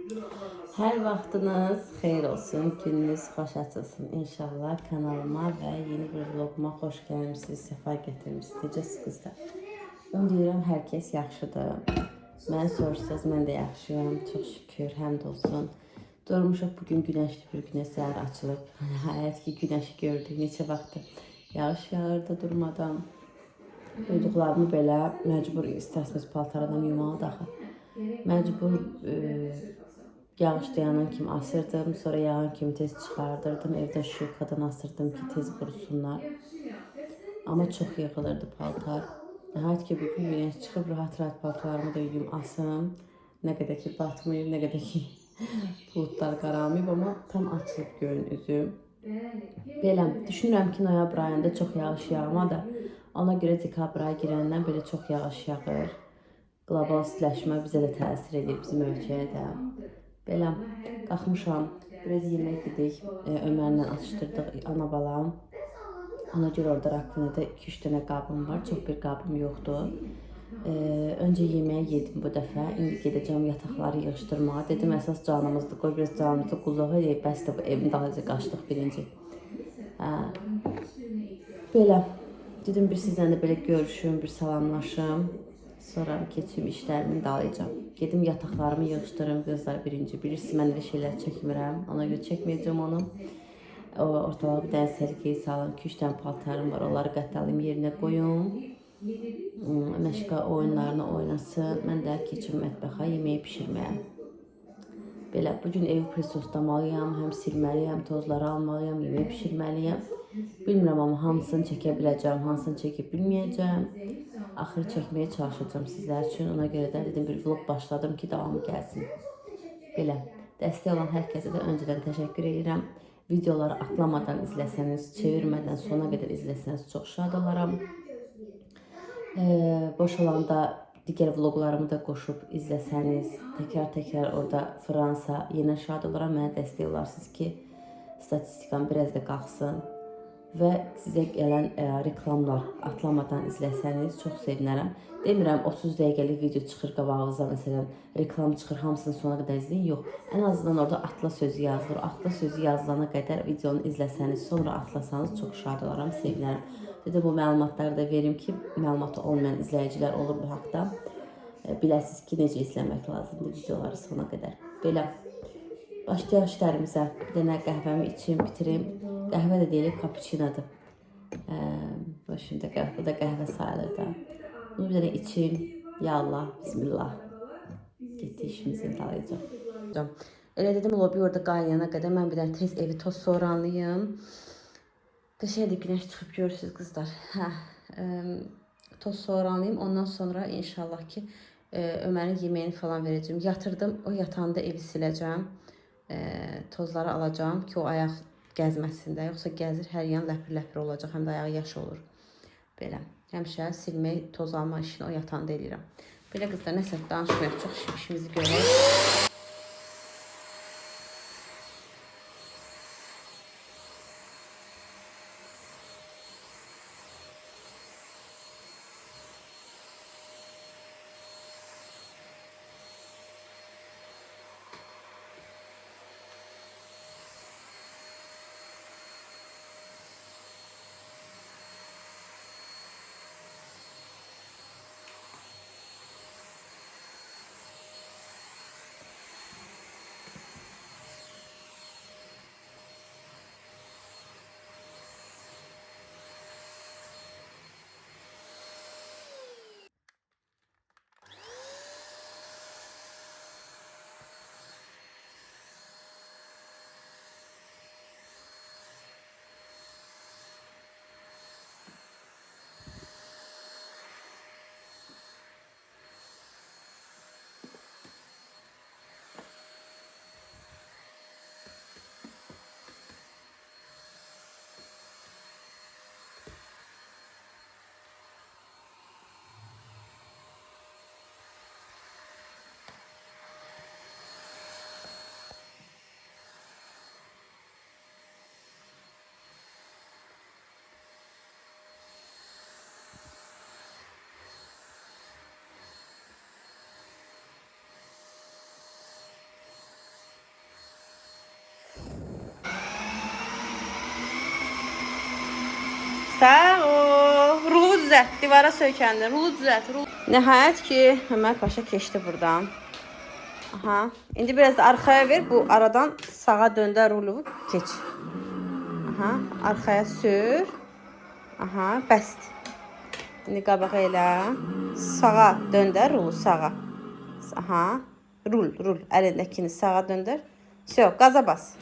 Hər vaxtınız xeyir olsun, gününüz xoş açılsın inşallah. Kanalıma və yeni bir vloguma xoş gəlmişsiniz, səfa gətirmişsiniz. Necəsiniz qızlar? Ümid hər kəs yaxşıdır. Mən soruşsanız, mən də yaxşıyam, çox şükür, həmd olsun. Durmuşuq bugün günəşli bir günə səhər açılıb. Nəhayət ki, günəşi gördük. Neçə vaxtdır yağış yağırdı durmadan. Uyduqlarımı belə məcbur istərsiniz paltardan yumağı daxı. Məcbur yağış dayanan kimi asırdım, sonra yağan kimi tez çıxardırdım, evdə şilkadan asırdım ki tez qurusunlar. Amma çox yığılırdı paltar. Nəhayət ki bugün günəş çıxıb rahat-rahat paltarlarımı da yuyum asım. Nə qədər ki batmayıb, nə qədər ki buludlar qaralmayıb, amma tam açılıb göyün üzü. Belə düşünürəm ki noyabr ayında çox yağış yağmadı. Ona görə dekabr ayı girəndən belə çox yağış yağır. Qlobal istiləşmə bizə də təsir edir, bizim ölkəyə də. Belə qalxmışam, biraz yemək yedik, Ömərlə atışdırdıq ana balam. Ona görə orada rakonada 2-3 dənə qabım var, çox bir qabım yoxdur. Öncə yeməyi yedim bu dəfə, indi gedəcəm yataqları yığışdırmağa. Dedim əsas canımızdır, qoy biraz canımızı qulluq edək, bəs də bu evin dalınca qaçdıq birinci. Belə dedim bir sizlə də belə görüşüm, bir salamlaşım. Sonra keçim işlərimin dalayacam. Gedim yataqlarımı yığışdırım qızlar birinci. Bilirsiniz mən elə şeylər çəkmirəm. Ona görə çəkməyəcəm onu. Ortalığa bir dənə sərgiyə salım. 2-3 dənə paltarım var. Onları qatlayım yerinə qoyum. Məşqa oyunlarını oynasın. Mən də keçim mətbəxə yeməyi bişirməyə. Belə bugün evi presosdamalıyam. Həm silməliyəm, tozları almalıyam, yeməyi bişirməliyəm. Bilmirəm amma hamısını çəkə biləcəm, hamısını çəkə bilməyəcəm. Axırı çəkməyə çalışacağım sizlər üçün. Ona görə də dedim bir vlog başladım ki davamı gəlsin. Belə dəstək olan hər kəsə də öncədən təşəkkür edirəm. Videoları atlamadan izləsəniz, çevirmədən sona qədər izləsəniz çox şad olaram. Boş olanda digər vloglarımı da qoşub izləsəniz, təkrar orada Fransa yenə şad olaram. Mənə dəstək olarsınız ki statistikam biraz da qalxsın. Və sizə gələn reklamlar atlamadan izləsəniz çox sevinərəm. Demirəm 30 dəqiqəlik video çıxır qabağınıza, məsələn, reklam çıxır, hamısını sona qədər izləyin. Yox, ən azından orada atla sözü yazılır. Atla sözü yazılana qədər videonu izləsəniz, sonra atlasanız çox şad olaram, sevinərəm. Dedim bu məlumatları da verim ki, məlumatı olmayan izləyicilər olur bu haqda. Biləsiniz ki, necə izləmək lazımdır videoları sona qədər. Belə başlayaq işlərimizə. Bir dənə qəhvəmi içim, bitirim. Qəhvə də deyilir, kapuçinadır. Şimdi bu da qəhvə sayılır da. Bunu bir dənə içim. Ya Allah, bismillah. Getdi işimizin dalayacaq. Elə dedim, lobi orada qaynayana qədər mən bir dənə tez evi toz soğranlayım. Qəşəngdir, günəş çıxıb görürsünüz qızlar. Toz soğranlayım. Ondan sonra inşallah ki Ömərin yeməyini falan verəcəm. Yatırdım, o yatanda evi siləcəm. Tozları alacağım ki o ayaq gəzməsində, yoxsa gəzir hər yan ləpir-ləpir olacaq, həm də ayağı yaş olur. Belə, həmişə silmək, toz alma işini o yatanda edirəm. Belə qızlar, nəsə danışmayaq, çox işimizi görək. Sağ ol. Rulu düzelt. Divara söykəndin. Rulu düzelt. Nəhayət ki, Ömər Paşa keçdi buradan. Aha. İndi biraz da arxaya ver. Bu aradan sağa döndər rulu keç. Aha. Arxaya sür. Aha. Bəsdir. İndi qabağa elə. Sağa döndər rulu sağa. Aha. Rul. Əlindəkini sağa döndər. Yox, qaza bas.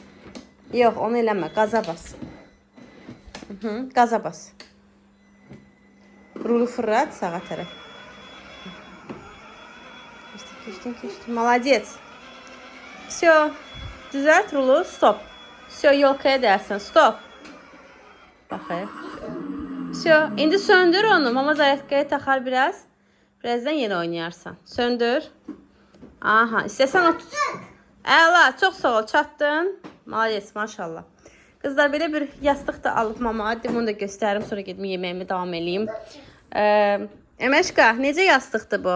Yox, onu eləmə. Qaza bas. Qaza bas. Rulu fırlat sağa tərəf. Keçdin. Молодец. Все. Düzelt rulu. Stop. Все, yolkaya dərsən. Stop. Baxayım. Все. İndi söndür onu. Mama zaryadkaya taxar biraz. Birazdan yenə oynayarsan. Söndür. Aha. İstəsən o tut. Əla. Çox sağ ol. Çatdın. Молодец. Maşallah. Kızlar belə bir yastıq da alıb mama. Dedim onu da göstərim. Sonra gedim yeməyimi davam eləyim. Əməşqa, necə yastıqdır bu?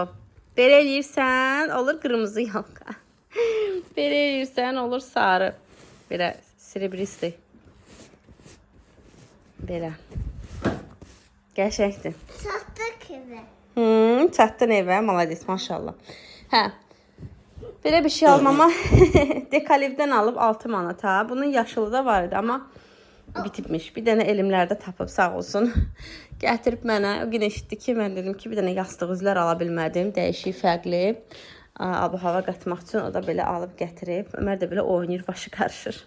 Belə eləyirsən, olur qırmızı yalqa. Belə eləyirsən, olur sarı. Belə srebristi. Belə. Qəşəngdir. Çatdıq evə. Çatdın evə, malades, maşallah. Hə. Belə bir şey almama Dekalibdən alıb 6 manata. Bunun yaşılı da var idi, amma bitibmiş. Bir dənə elimlərdə tapıb, sağ olsun. Gətirib mənə. O gün eşitdi ki, mən dedim ki, bir dənə yastıq üzlər ala bilmədim. Dəyişik, fərqli. Ab-hava qatmaq üçün o da belə alıb gətirib. Ömər də belə oynayır, başı qarışır.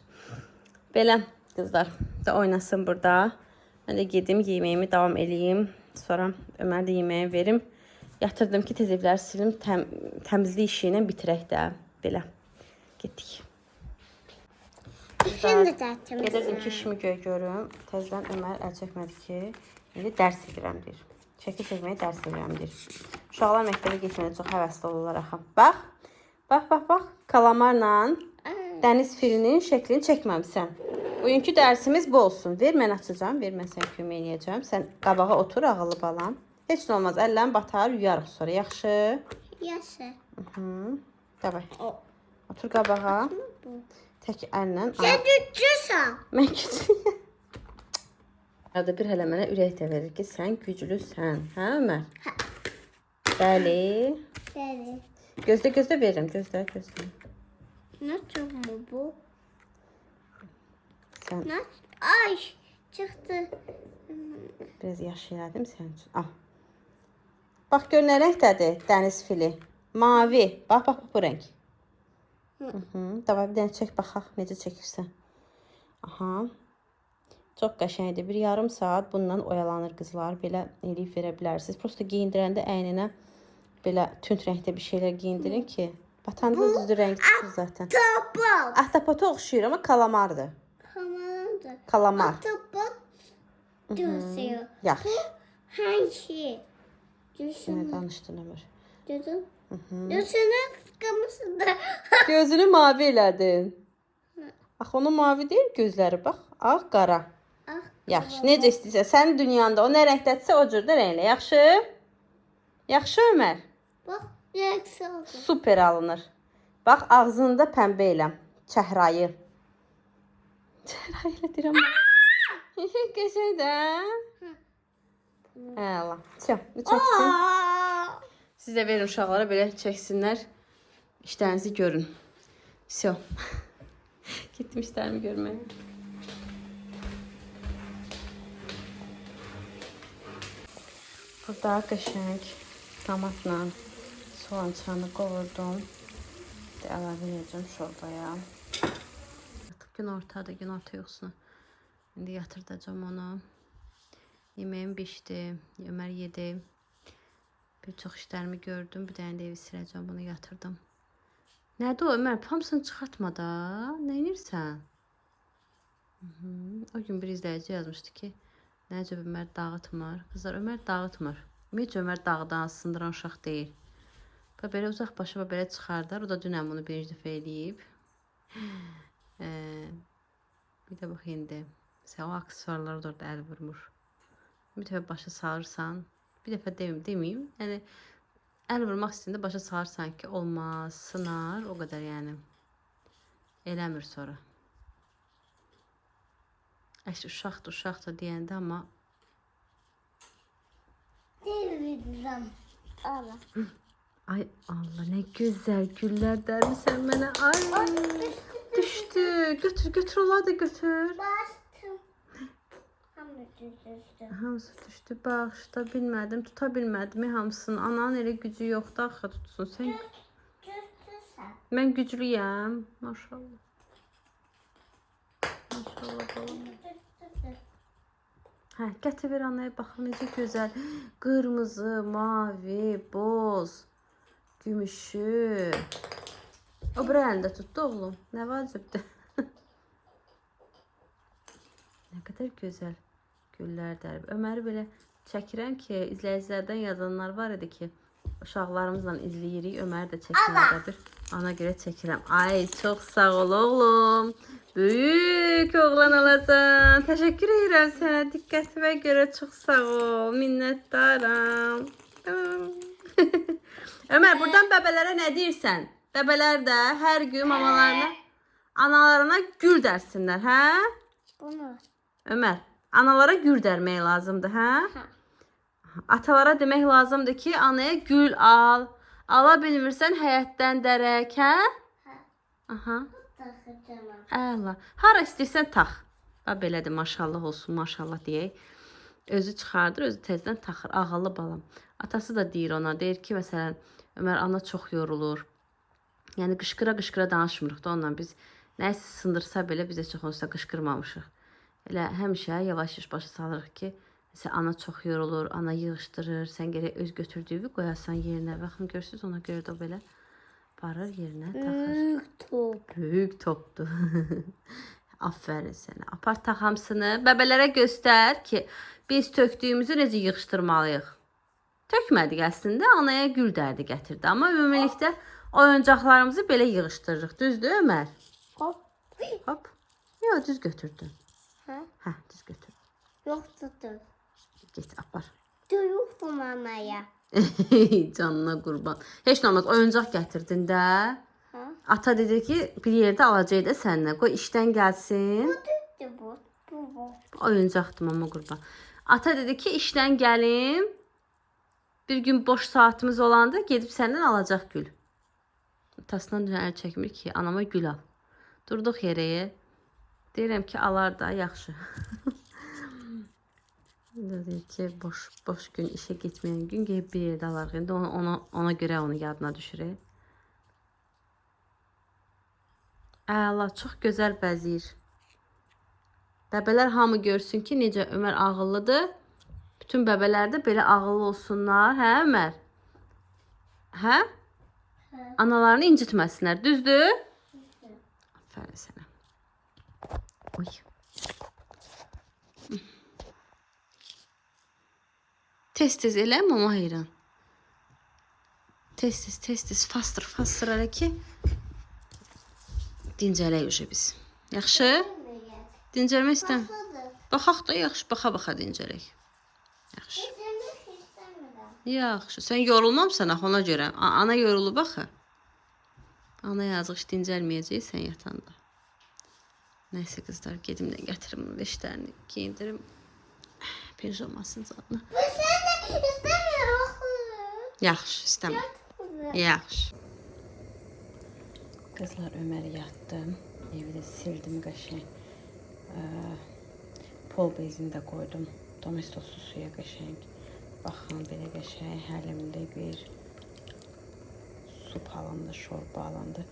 Belə qızlar da oynasın burada. Mən də gedim, yeməyimi davam eləyim. Sonra Ömər də yeməyi verim. Yatırdım ki, tez evləri silim, təmizlik işi ilə bitirək də. Belə. Getdik. Gedirdim ki, işimi görüm. Tezdən Ömər əl çəkmədi ki, indi dərs edirəm, deyir. Çəki çəkməyi dərs edirəm, deyir. Uşaqlar məktəbə getməyə çox həvəsli olurlar axı. Bax. Kalamarla dəniz filinin şəklini çəkməmsən. Bugünkü dərsimiz bu olsun. Ver, mən açacağım. Ver, mən sənə kömək eləyəcəm. Sən qabağa otur, ağıllı balam. Heç nə olmaz. Əllərini batar, yuyarıq sonra. Yaxşı? Yaxşı. Davay. Otur qabağa. Tək əllə. Sən güclüsən. Mən güclüyəm. Arada bir hələ mənə ürək də verir ki, sən güclüsən. Hə, Ömər? Hə. Bəli. Bəli. Gözlə verirəm. Gözlə. Nə çıxmı bu? Sən Nə? Ay, çıxdı. biraz yaş elədim sənin üçün. Al. Bax, gör nə rəngdədir dəniz fili. Mavi. Bax, bu rəng. Davay, bir dənə çək, baxaq necə çəkirsən. Aha. Çox qəşəngdir. Bir yarım saat bundan oyalanır qızlar. Belə eləyib verə bilərsiniz. Prosta giyindirəndə əyninə belə tünd rəngdə bir şeylər giyindirin ki, batanda da düzdür rəngi çıxır zaten. Ahtapot. Ahtapota oxşuyur, amma kalamardır. Kalamardır. Kalamar. Ahtapot gözüyor. Yaxşı. Hangi? Nə Gözünü. danışdın Ömür? Gözünü. Gözünü qırmızı da. Gözünü mavi elədin. Bax, onun mavi deyil gözləri, bax. Ağ, qara. Yaxşı, necə istəyirsən. Sənin dünyanda o nə rəngdədirsə o cürdə rənglə. Yaxşı? Yaxşı, Ömər? Bax, rəqs oldu. Super alınır. Bax, ağzında pəmbə elə. Çəhrayı. Çəhrayı elə deyirəm. Qəşəng də. Əla. Çəksin. Siz də verin uşaqlara belə çəksinlər. İşlərinizi görün. Все. Getdim işlərimi görməyə. Burada qəşəng tomatla soğançanı qovurdum. Əlavə edəcəm şorbaya. Gün ortadır, gün orta yoxsun. İndi yatırdacam onu. Yeməğim bişdi. Ömər yedi. Bir çox işlərimi gördüm. Bir dənə də evi siləcəm. Bunu yatırdım. Nədir o Ömər? Hamısını çıxartma da. Nə edirsən? O gün bir izləyici yazmışdı ki, necə Ömər dağıtmır. Qızlar, Ömər dağıtmır. Ümumiyyətlə Ömər dağdan sındıran uşaq deyil. Belə uzaq başı belə çıxardar. O da dünən bunu birinci dəfə eləyib. Bir də bax indi. Məsələn, o aksesuarları da orada əl vurmur. Bir dəfə başa salırsan. Bir dəfə deməyim. Yəni, əl vurmaq istəyəndə başa salırsan ki, olmaz, sınar. O qədər yəni. Eləmir sonra. Uşaqdır deyəndə, amma Televizyonum. Allah. Ay Allah ne güzel güller dermişsen bana. Ay düştü. Götür götür ola da götür. Bastım. Hamı düştü. Hamısı düşdü. Bağışda bilmədim, tuta bilmədim hamısını. Ananın elə gücü yoxdur axı tutsun. Sən Düştü sen. mən güclüyəm. Maşallah. Maşallah balam. Düştü. Hə, gətir ver anaya baxım necə gözəl. Qırmızı, mavi, boz, gümüşü. O bir əlində tutdu oğlum. Nə vacibdir? Nə qədər gözəl güllər dərib. Öməri belə çəkirəm ki, izləyicilərdən yazanlar var idi ki, uşaqlarımızla izləyirik. Öməri də çəkməkdədir. Ona görə çəkirəm. Ay, çox sağ ol oğlum. Böyük oğlan olasan. Təşəkkür edirəm sənə. Diqqətimə görə çox sağ ol. Minnətdaram. Ömər, buradan bəbələrə nə deyirsən? Bəbələr də hər gün mamalarına, analarına gül dərsinlər, hə? Bunu. Ömər, analara gül dərmək lazımdır, hə? Atalara demək lazımdır ki, anaya gül al. Ala bilmirsən həyətdən dərək, hə? Aha. Takacağım. Əla. Hara istəyirsən tax. Bax belədir, maşallah olsun, maşallah deyək. Özü çıxardır, özü tezdən taxır. Ağıllı balam. Atası da deyir ona, deyir ki, məsələn, Ömər ana çox yorulur. Yəni qışqıra-qışqıra danışmırıq da onunla. Biz nəyisə sındırsa belə bizə çox olsa qışqırmamışıq. Elə həmişə yavaş-yavaş başa salırıq ki, məsələn, ana çox yorulur, ana yığışdırır, sən gərək öz götürdüyünü qoyasan yerinə. Baxın, görürsünüz, ona görə də belə barır yerinə, taxır. Büyük top. Böyük topdur. Aferin sənə. Apar tax hamısını. Bəbələrə göstər ki, biz tökdüyümüzü necə yığışdırmalıyıq. Tökmədik əslində, anaya gül dərdi gətirdi. Amma ümumilikdə oyuncaqlarımızı belə yığışdırırıq. Düzdür Ömər? Hop. Hop. Yox, düz götürdün. Ha? Hə, düz götür. Yok tutur. Get apar. Duyuk bu mamaya. Canına qurban. Heç nə olmaz, oyuncaq gətirdin də. Ha? Ata dedi ki, bir yerdə alacaqdı səndən. Qoy işdən gəlsin. Tuttu bu. Bu. Oyuncaqdır mama qurban. Ata dedi ki, işdən gəlim. Bir gün boş saatimiz olanda gedib səndən alacaq gül. Atasından əl çəkmir ki, anama gül al. Durduq yerəyə. Deyirəm ki, alar da, yaxşı. Deyir ki, boş gün, işə getməyən gün gəlib bir yerdə alarıq. İndi ona görə onu yadına düşürək. Əla, çox gözəl bəzir. Bəbələr hamı görsün ki, necə Ömər ağıllıdır. Bütün bəbələr də belə ağıllı olsunlar, hə Ömər? Hə? Analarını incitməsinlər, düzdür? Aferin sənə. Oy. Tez-tez elə mama heyran. Tez-tez, fastır elə ki dincələk uje biz. Yaxşı? Dincəlmək istəm. Baxaq da yaxşı, baxa-baxa dincələk. Yaxşı. Yaxşı. Sən yorulmamsan axı ona görə. Ana yorulub axı. Ana yazıq heç dincəlməyəcək sən yatanda. Nəysə qızlar, gedim də gətirim veşlərini, giyindirim. Pijamasını zadına. Sen de istemiyorum. Yaxşı, istəmə. Yaxşı. Qızlar, Ömər yatdı. Evi də sildim qəşəng. Pol bezini də qoydum. Domestoslu suya qəşəng. Baxın, belə qəşəng həlimli bir sup alındı, şorba alındı.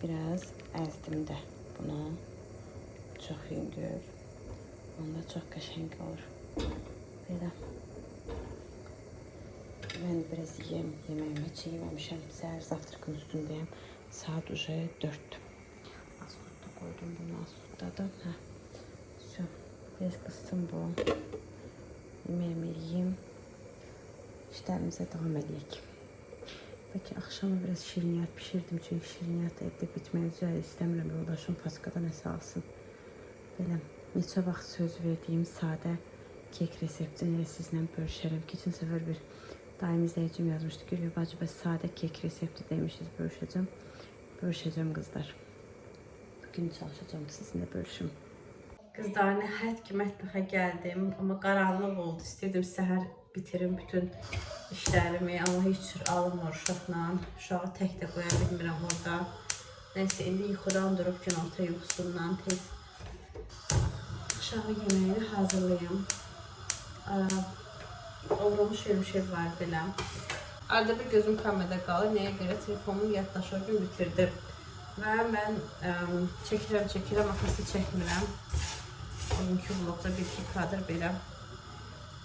Biraz əzdim də bunu. Çox yüngül. Onda çox qəşəng olur. Belə. Mən biraz yeməyimi heç yeməmişəm. Səhər zavtraqın üstündəyəm. Saat uje 4'dür. Asfaltta koydum bunu asfaltta da. Şu biraz kıstım bu. Yemeğimi yiyeyim. İşlerimize devam edelim. Peki akşama biraz şiriniyat pişirdim. Çünkü şiriniyat evde bitmeni üzere istemiyorum. Yoldaşım paskada nəsə alsın. Belə neçə vaxt söz verdiyim sadə kek reseptini sizlə bölüşərəm. Keçən səfər bir daim izləyicim yazmışdı. Gülü bacı, bəs sadə kek resepti demişiz, bölüşəcəm qızlar. Bugün çalışacağım ki sizinlə bölüşüm. Qızlar, nəhayət ki, mətbəxə gəldim. Amma qaranlıq oldu. İstəyirdim səhər bitirim bütün işlərimi. Amma heç cür alınmır uşaqla. Uşağı tək də qoya bilmirəm orada. Nəysə, indi yuxudan durub günorta yuxusundan tez aşağı yeməyini hazırlayım. Ovrulmuş vermişev var belə. Arada bir gözüm kamerada qalır. Nəyə görə telefonumu yaddaşı o gün bitirdim. Və mən çəkirəm, axısı çəkmirəm. Bugünkü vlogda bir-iki kadr belə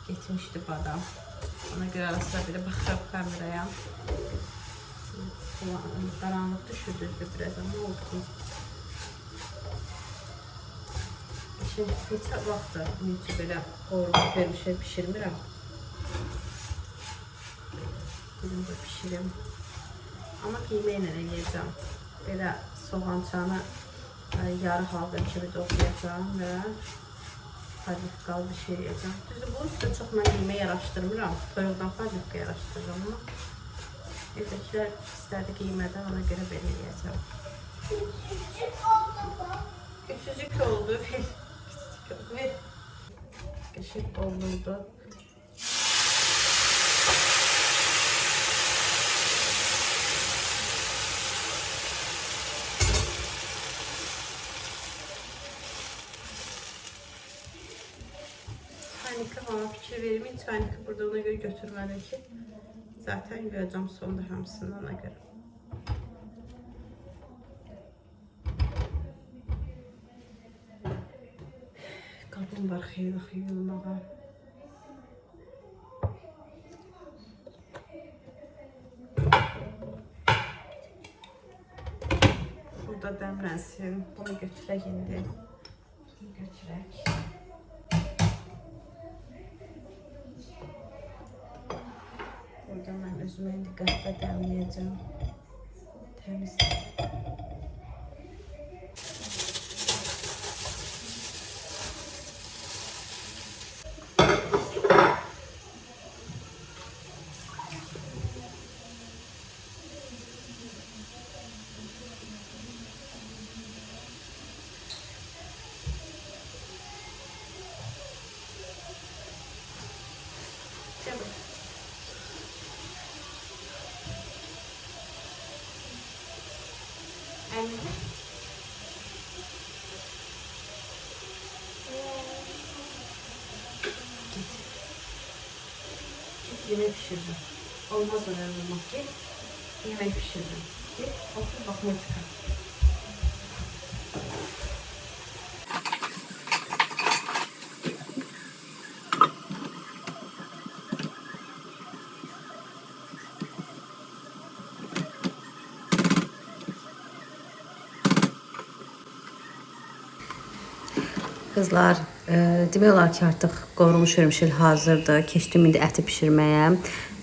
getmişdi badam. Ona görə ara sıra belə baxıram kameraya. Qaranlıq düşürdüzdü biraz ama oldu. Neçə vaxtdır necə belə qoyulmuş vermişə pişirmirəm. Bugün də pişirim. Amma qiyməklə də yiyəcəm. Belə soğançanı yarı halqın kimi doğrayacağım və padlivkalı bir şey yiyəcəm. Düzdür, bunun üstündə çox mən yemək yaraşdırmıram. Toyuqdan padlivka yaraşdırıram ama evdəkilər istədi qiymədən, ona görə belə yiyəcəm. Küçücük oldu. Ver. Qəşəng oldu. Çaynika bana fikir vermeyin. Çaynika burada ona göre götürmədim ki. Zaten yuyacağım sonunda hamısını ona göre. Qabım var xeyli yuyulmağa. Burada dəmrənsin. Bunu götürək indi. Bunu götürək. Burada mən özümə indi qəhvə dəmləyəcəm. Təmiz. Yemek pişirdim. Olmaz önemli olmak ki. Yemek pişirdim. Git otur bakmaya çıkar. Qızlar, demək olar ki, artıq qovrulmuş vermişil hazırdır. Keçdim indi əti pişirməyə.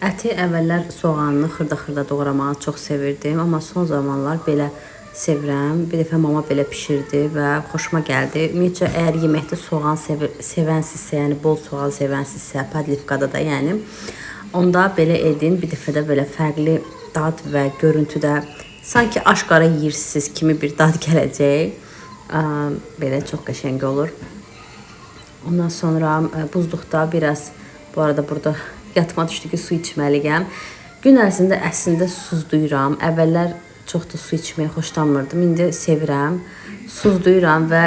Əti əvvəllər soğanını xırda-xırda doğramağı çox sevirdim, amma son zamanlar belə sevirəm. Bir dəfə mama belə pişirdi və xoşuma gəldi. Ümumiyyətcə, əgər yeməkdə soğan sevənsizsə, yəni bol soğan sevənsizsə, padlivkada da, yəni onda belə edin. Bir dəfə də belə fərqli dad və görüntüdə sanki aşqara yeyirsiniz kimi bir dad gələcək. Belə çox qəşəng olur. Ondan sonra buzluqda biraz, bu arada burada yatıma düşdü ki, su içməliyəm. Gün ərzində əslində susduyuram. Əvvəllər çox da su içməyə xoşlanmırdım. İndi sevirəm. Susduyuram və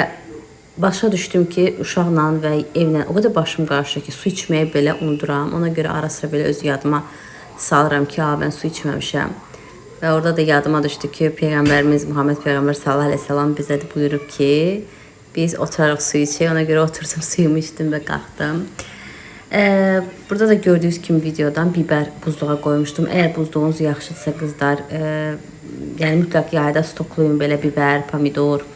başa düşdüm ki, uşaqla və evlə o qədər başım qarışır ki, su içməyə belə unuduram. Ona görə ara sıra belə öz yadıma salıram ki, mən su içməmişəm. Və orada da yadıma düşdü ki, Peyğəmbərimiz Muhammed Peyğəmbər sallallahu əleyhi və səlləm bizə də buyurub ki, biz oturarıq su içək. Ona görə oturdum, suyumu içdim və qalxdım. Burada da gördüyünüz kimi videodan biber buzluğa qoymuşdum. Əgər buzluğunuz yaxşıdırsa qızlar, yəni mütləq yayda stoklayın belə biber, pomidor.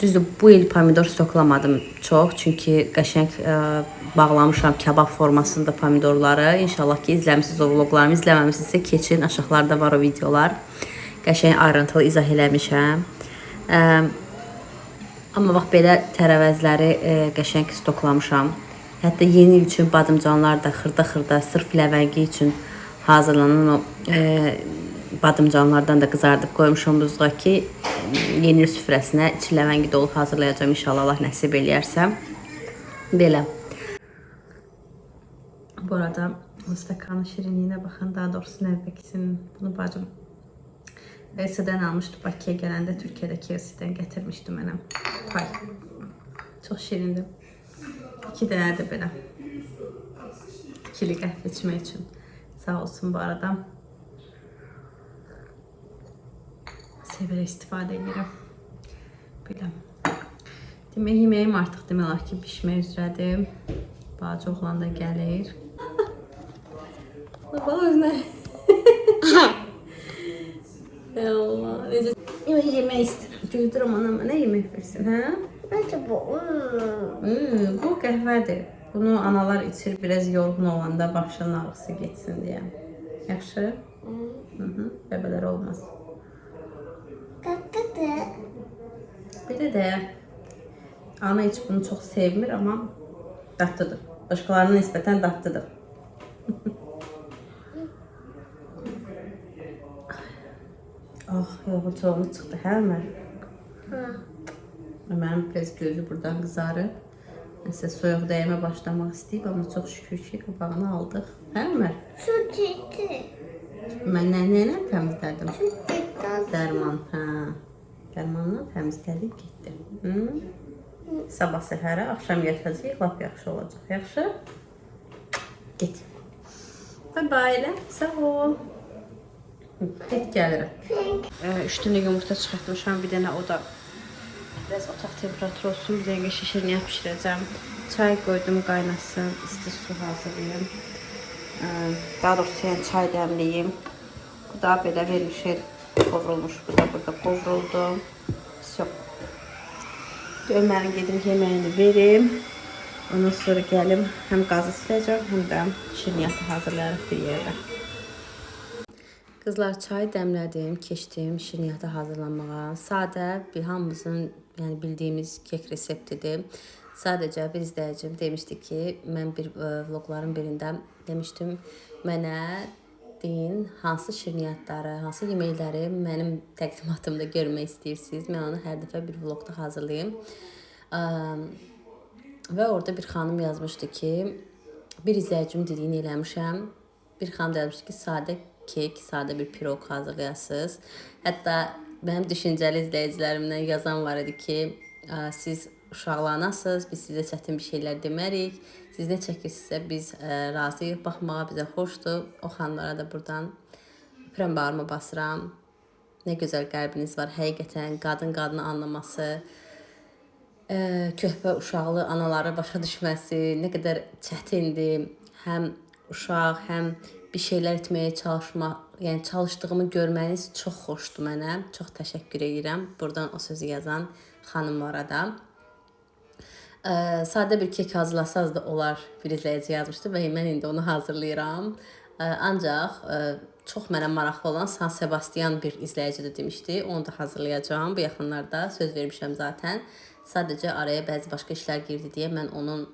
Düzdür, bu il pomidor stoklamadım çox, çünki qəşəng bağlamışam kabab formasında pomidorları. İnşallah ki, izləmişsiniz o vloglarımı, izləməmişsinizsə keçin, aşağılarda var o videolar. Qəşəng ayrıntılı izah eləmişəm. Amma bax, belə tərəvəzləri qəşəng stoklamışam. Hətta yeni il üçün badımcanlar da xırda-xırda, sırf ləvəngi üçün hazırlanan o badımcanlardan da qızardıb qoymuşam buzluğa ki, yeni il süfrəsinə çiləvəngi dolub hazırlayacağam inşallah Allah nəsib eləyərsə. Belə. Bu arada o stəkanın şirinliyinə baxın, daha doğrusu nərvəkisinin. Bunu bacım KFC-dən almışdı. Bakıya gələndə Türkiyədə KFC-dən gətirmişdi mənə. Pay. Çox şirindir. 2 dənə də belə. İkili qəhvə içmək üçün. Sağ olsun bu arada. Sevərək istifadə edirəm. Belə. Demək, yeməyim artıq demək olar ki, pişmək üzrədir. Bacı oğlan da gəlir. Bax özünə. Ey Allah, necə yemək istəyirəm. Gözlürəm anam mənə yemək versin, hə? Bence bu. Bu qəhvədir. Bunu analar içir biraz yorğun olanda başının ağrısı geçsin deyə. Yaxşı? Bəbələr olmaz. Kakıdı. Belə də ana heç bunu çox sevmir, amma dadlıdır. Başqalarına nisbətən dadlıdır. Ah, yoğurcuğumuz çıxdı, hə Ömər? Ömərin biraz gözü buradan qızarıb. Nəsə soyuq dəyimə başlamaq istəyib, amma çox şükür ki, qabağını aldıq. Hə Ömər? Süt içti. Mən nə təmizlədim? Süt içti. Dərman, hə. Dərmanla təmizlədik, getdi. Sabah səhərə, axşam yatacaq, lap yaxşı olacaq. Yaxşı? Get. Bye bye elə, sağ ol. Get gəlirəm. 3 dənə yumurta çıxartmışam, bir dənə o da biraz otaq temperaturu olsun, bir dənə şişirniyə pişirəcəm. Çay qoydum, qaynasın, isti su hazırlayayım. Daha doğrusu yəni çay dəmliyim. Bu da belə vermişik, qovrulmuş, bu da burada qovruldu. Yok. Ömər'in gedim yeməyini verim. Ondan sonra gəlim, həm qazı siləcəm, həm də şirniyyatı hazırlayarıq bir yerdə. Qızlar, çay dəmlədim, keçdim şirniyyatı hazırlamağa. Sadə bir hamımızın yəni bildiyimiz kek reseptidir. Sadəcə bir izləyicim demişdi ki, mən bir vlogların birində demişdim, mənə deyin hansı şirniyyatları, hansı yeməkləri mənim təqdimatımda görmək istəyirsiniz. Mən onu hər dəfə bir vlogda hazırlayayım. Və orada bir xanım yazmışdı ki, bir izləyicim dediyini eləmişəm. Bir xanım demişdi ki, sadə kek, sadə bir piroq hazırlayasınız. Hətta mənim düşüncəli izləyicilərimdən yazan var idi ki, siz uşaqlanasınız, biz sizə çətin bir şeylər demərik. Siz nə çəkirsinizsə biz razıyıq baxmağa, bizə xoşdur. O xanımlara da buradan öpürəm, bağrıma basıram. Nə gözəl qəlbiniz var, həqiqətən qadın qadını anlaması, köhbə uşaqlı anaları başa düşməsi nə qədər çətindir. Həm uşaq, həm bir şeylər etməyə çalışmaq, yəni çalışdığımı görməniz çox xoşdur mənə. Çox təşəkkür edirəm buradan o sözü yazan xanımlara da. Sadə bir kek hazırlasanız da olar, bir izləyici yazmışdı və mən indi onu hazırlayıram. Ancaq çox mənə maraqlı olan San Sebastian bir izləyici də demişdi. Onu da hazırlayacağım bu yaxınlarda, söz vermişəm zaten. Sadəcə araya bəzi başqa işlər girdi deyə mən onun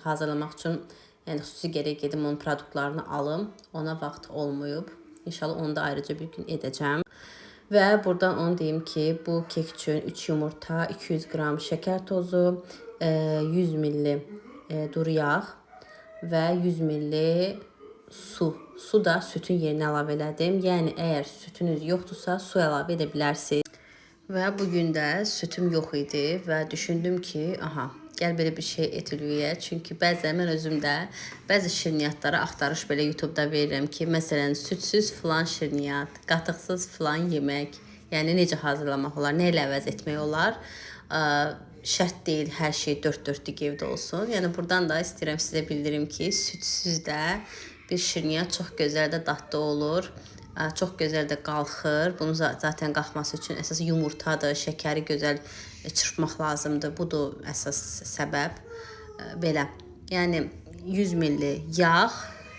hazırlamaq üçün yəni xüsusi gərək gedim onun produktlarını alım. Ona vaxt olmayıb. İnşallah onu da ayrıca bir gün edəcəm. Və buradan onu deyim ki, bu kek üçün 3 yumurta, 200 qram şəkər tozu, 100 ml duru yağ və 100 ml su. Su da sütün yerinə əlavə elədim. Yəni əgər sütünüz yoxdursa su əlavə edə bilərsiniz. Və bugün də sütüm yox idi və düşündüm ki, gəl belə bir şey etiliyək. Çünki bəzən mən özüm də bəzi şirniyyatlara axtarış belə YouTube-da verirəm ki, məsələn, südsüz filan şirniyyat, qatıqsız filan yemək. Yəni necə hazırlamaq olar, nə ilə əvəz etmək olar. Şərt deyil hər şey dörd-dörtlük evdə olsun. Yəni buradan da istəyirəm sizə bildirim ki, südsüz də bir şirniyyat çox gözəl də dadlı olur. Çox gözəl də qalxır. Bunun zaten qalxması üçün əsas yumurtadır, şəkəri gözəl çırpmaq lazımdır. Budur əsas səbəb. Belə. Yəni 100 ml yağ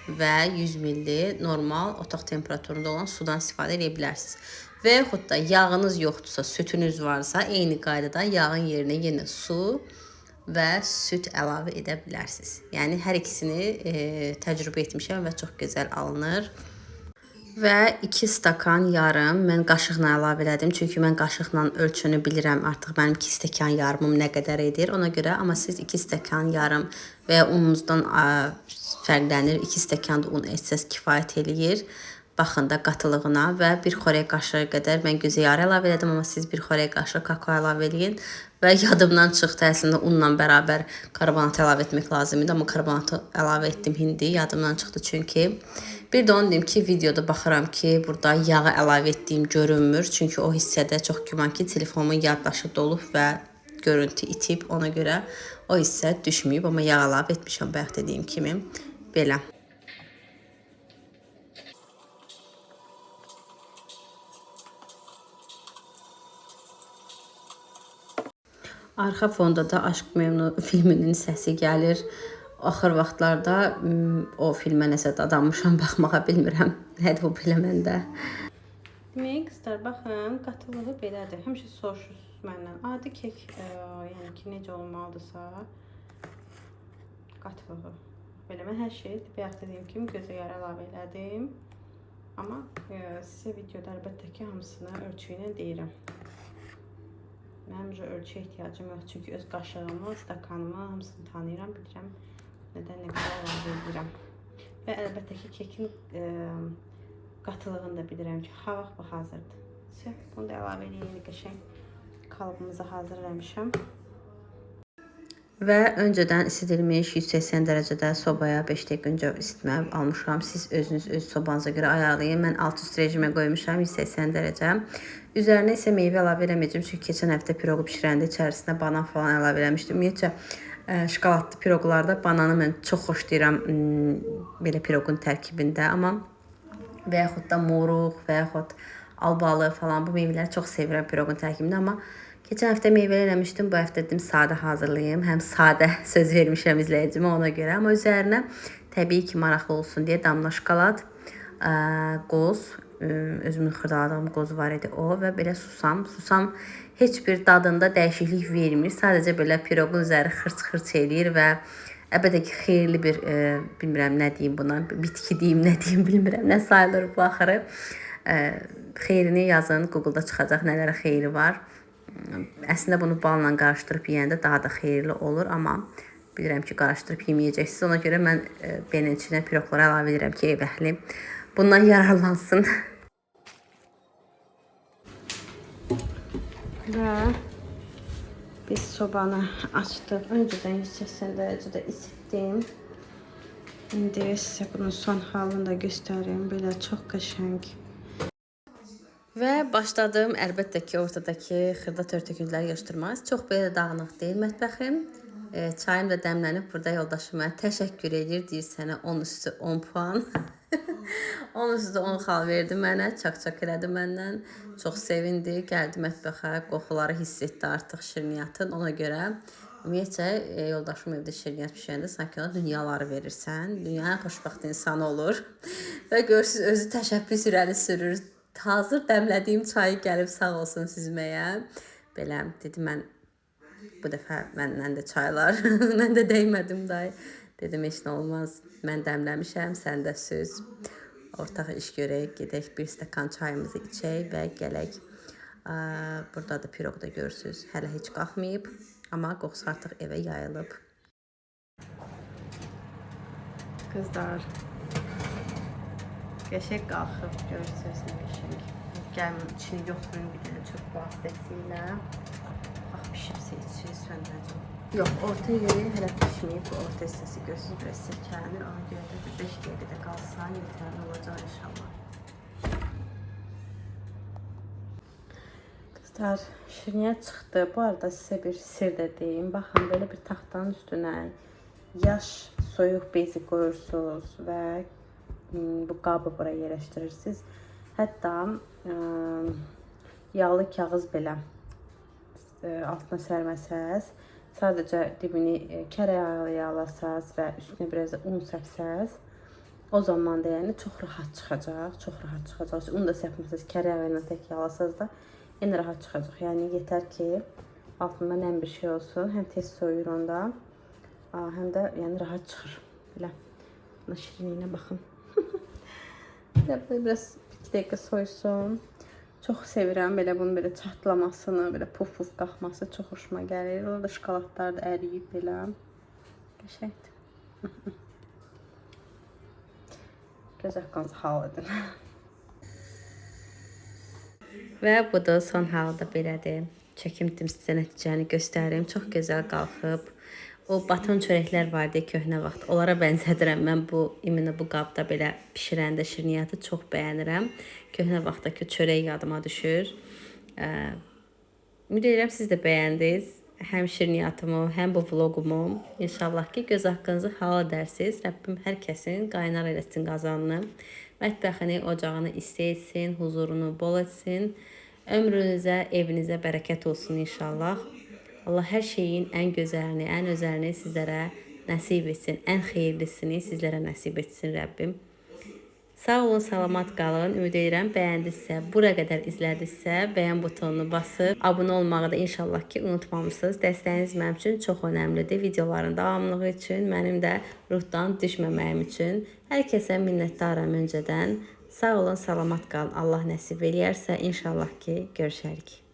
və 100 ml normal otaq temperaturunda olan sudan istifadə edə bilərsiniz. Və yaxud da yağınız yoxdursa, sütünüz varsa, eyni qaydada yağın yerinə yenə su və süt əlavə edə bilərsiniz. Yəni hər ikisini təcrübə etmişəm və çox gözəl alınır. Və 2 stakan yarım mən qaşıqla əlavə elədim. Çünki mən qaşıqla ölçünü bilirəm. Artıq mənim 2 stəkan yarımım nə qədər edir ona görə. Amma siz 2 stəkan yarım və ya ununuzdan fərqlənir. 2 stəkan da un etsəz kifayət eləyir. Baxın da qatılığına və 1 xörək qaşığı qədər mən gözə yağı əlavə elədim. Amma siz 1 xörək qaşığı kakao əlavə eləyin. Və yadımdan çıxdı əslində unla bərabər karbonat əlavə etmək lazım idi. Amma karbonatı əlavə etdim indi. Yadımdan çıxdı çünki. Bir də onu deyim ki, videoda baxıram ki, burada yağı əlavə etdiyim görünmür. Çünki o hissədə çox güman ki, telefonumun yaddaşı dolub və görüntü itib. Ona görə o hissə düşməyib. Amma yağ əlavə etmişəm bayaq dediyim kimi. Belə. Arxa fonda da Aşk Memnu filminin səsi gəlir. Axır vaxtlarda o filmə nəsə dadanmışam, baxmağa bilmirəm. Nədir bu belə məndə? Demək, qızlar, baxın, qatılığı belədir. Həmişə soruşursunuz məndən. Adi kek, yəni ki, necə olmalıdırsa, qatılığı. Belə mən hər şeyi bayaq dediyim kimi gözə yağı əlavə elədim. Amma sizə videoda əlbəttə ki, hamısını ölçü ilə deyirəm. Mənim ölçüyə ehtiyacım yox, çünki öz qaşığımı, stakanımı, hamısını tanıyıram, bilirəm nədən nə qədər əlavə edirəm. Və əlbəttə ki, kekin qatılığını da bilirəm ki, ha vaxt bu hazırdır. Bunu da əlavə edeyim, qəşəng kalıbımızı hazırlamışam. Və öncədən isidilmiş 180 dərəcədə sobaya 5 dəqiqə öncə isitmə almışam. Siz özünüz öz sobanıza görə ayarlayın. Mən alt üst rejimə qoymuşam 180 dərəcə. Üzərinə isə meyvə əlavə eləməyəcəm. Çünki keçən həftə piroqu bişirəndə içərisinə banan falan əlavə eləmişdim. Ümumiyyətcə şokoladlı piroqlarda bananı mən çox xoşlayıram belə piroqun tərkibində. Amma və yaxud da moruq və yaxud albalı falan bu meyvələri çox sevirəm piroqun tərkibində. Amma keçən həftə meyvəli eləmişdim. Bu həftə dedim sadə hazırlayayım. Həm sadə söz vermişəm izləyicimə ona görə. Amma üzərinə təbii ki, maraqlı olsun deyə damla şokolad, qoz, özümün xırdaladığım qoz var idi o və belə susam. Susam heç bir dadında dəyişiklik vermir. Sadəcə belə piroqun üzəri xırç-xırç eləyir və əlbəttə ki, xeyirli bir, bilmirəm nə deyim buna, bitki deyim, nə deyim bilmirəm, nə sayılır bu axırı. Xeyrini yazın, Google-da çıxacaq nələrə xeyri var. Əslində bunu balla qarışdırıb yeyəndə daha da xeyirli olur, amma bilirəm ki, qarışdırıb yeməyəcəksiniz. Ona görə mən benin içinə piroqları əlavə edirəm ki, ev əhli bundan yararlansın. Və biz sobanı açdıq. Öncədən 180 dərəcədə isitdim. İndi sizə bunun son halını da göstərim. Belə çox qəşəng. Və başladım əlbəttə ki, ortadakı xırda törtöküntüləri yığışdırmaq. Çox belə dağınıq deyil mətbəxim. Çayım da dəmlənib. Burada yoldaşım mənə təşəkkür edir. Deyir sənə 10 üstü 10 puan. 10 üstü 10 xal verdi mənə. Çak-çak elədi məndən. Çox sevindi. Gəldi mətbəxə. Qoxuları hiss etdi artıq şirniyyatın. Ona görə ümumiyyətcə yoldaşım evdə şirniyyat bişirəndə sanki ona dünyaları verirsən. Dünyanın xoşbəxt insanı olur. Və görürsünüz özü təşəbbüs irəli sürür. Hazır dəmlədiyim çayı gəlib sağ olsun süzməyə. Belə dedim mən bu dəfə məndən də çaylar. Mən də dəymədim dayı. Dedim heç nə olmaz. Mən dəmləmişəm, sən də süz. Ortaq iş görək, gedək bir stəkan çayımızı içək və gələk. Burada da piroq da görürsünüz. Hələ heç qalxmayıb. Amma qoxusu artıq evə yayılıb. Qızlar. Qəşəng qalxıb, görürsünüz nə qəşəng. Gəlmin içini yoxlayın bir dənə çöp vasitəsilə. Bax, pişirsə içi söndürəcəm. Yox, orta yeri hələ pişməyib. Bu orta hissəsi görürsünüz, biraz sirkələnir. Ona görə də 5 dəqiqədə qalsa yetərli olacaq inşallah. Qızlar, şirniyyat çıxdı. Bu arada sizə bir sir də deyim. Baxın, belə bir taxtanın üstünə yaş soyuq bezi qoyursunuz və bu qabı bura yerləşdirirsiniz. Hətta yağlı kağız belə altına sərməsəz, sadəcə dibini kərə yağı yağlasaz və üstünə biraz da un səpsəz, o zaman da yəni çox rahat çıxacaq, çox rahat çıxacaq. Un da səpməsəz, kərə yağı ilə tək yağlasaz da yenə rahat çıxacaq. Yəni yetər ki, altında nəm bir şey olsun, həm tez soyur onda, həm də yəni rahat çıxır. Belə, şirinliyinə baxın. Biraz 2 dəqiqə soysun. Çox sevirəm belə bunun belə çatlamasını, belə puf qalxması çox xoşuma gəlir. Orada da şokoladlar da əriyib belə. Qəşəngdir. Göz haqqınızı hal edin. Və bu da son halda belədir. Çəkimdim sizə nəticəni göstərim. Çox gözəl qalxıb. O baton çörəklər vardı köhnə vaxt. Onlara bənzədirəm. Mən bu imенно bu qabda belə bişirəndə şirniyyatı çox bəyənirəm. Köhnə vaxtdakı çörək yadıma düşür. Ümid edirəm siz də bəyəndiniz. Həm şirniyyatımı, həm bu vlogumu. İnşallah ki göz haqqınızı hal edərsiniz. Rəbbim hər kəsin qaynar eləsin qazanını. Mətbəxini, ocağını isti etsin, huzurunu bol etsin. Ömrünüzə, evinizə bərəkət olsun inşallah. Allah hər şeyin ən gözəlini, ən özəlini sizlərə nəsib etsin. Ən xeyirlisini sizlərə nəsib etsin Rəbbim. Sağ olun, salamat qalın. Ümid edirəm bəyəndinizsə, bura qədər izlədinizsə, bəyən butonunu basıb, abunə olmağı da inşallah ki unutmamışsınız. Dəstəyiniz mənim üçün çox önəmlidir. Videoların davamlılığı üçün, mənim də ruhdan düşməməyim üçün. Hər kəsə minnətdaram öncədən. Sağ olun, salamat qalın. Allah nəsib eləyərsə inşallah ki görüşərik.